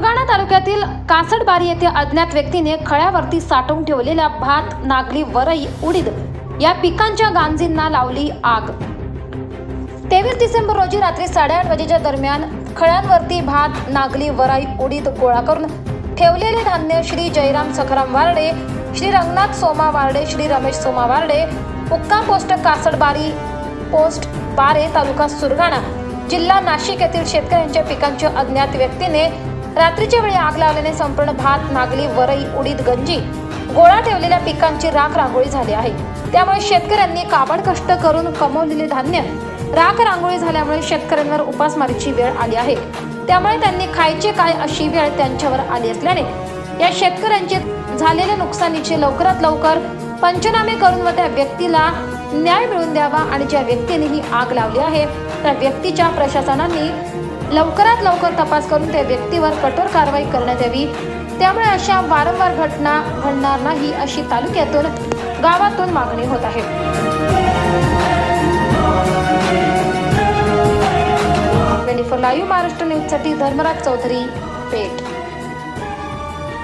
सुरगाणा तालुक्यातील कासडबारी येथे अज्ञात व्यक्तीने खळ्यावरती साठवून ठेवलेल्या भात, नागली, वरई, उडीद या पिकांच्या गांजींना लावली आग। 23 डिसेंबर रोजी रात्री 8:30 वाजेच्या दरम्यान खळ्यांवरती भात, नागली, वरई, उडीद गोळा करून ठेवलेले धान्य श्री जयराम सखाराम वार्डे, श्री रंगनाथ सोमा वार्डे, श्री रमेश सोमा वार्डे, मुक्काम पोस्ट कासडबारी, पोस्ट बारे, तालुका सुरगाणा, जिल्हा नाशिक येथील शेतकऱ्यांच्या पिकांच्या अज्ञात व्यक्तीने रात्रीच्या वेळी आग लावल्याने संपूर्ण भात, नागली, वरई, उडीद, गंजी गोळा ठेवलेल्या पिकांची राख रांगोळी झाली आहे। त्यामुळे शेतकऱ्यांनी काबड कष्ट करून कमवलेले धान्य राख रांगोळी झाल्यामुळे शेतकऱ्यांवर उपासमारीची वेळ आली आहे। त्यामुळे त्यांनी खायचे काय अशी वेळ त्यांच्यावर आली असल्याने या शेतकऱ्यांचे झालेल्या नुकसानीचे लवकरात लवकर पंचनामे करून व त्या व्यक्तीला न्याय मिळवून द्यावा आणि ज्या व्यक्तीने ही आग लावली आहे त्या व्यक्तीच्या प्रशासनाने लवकरात लवकर तपास करून त्या व्यक्तीवर कठोर कारवाई करण्यात यावी। त्यामुळे अशा वारंवार घटना घडणार नाही अशी तालुक्यातून गावातून मागणी होत आहे। 24 लाईव्ह महाराष्ट्र न्यूजसाठी धर्मराज चौधरी, पेठ।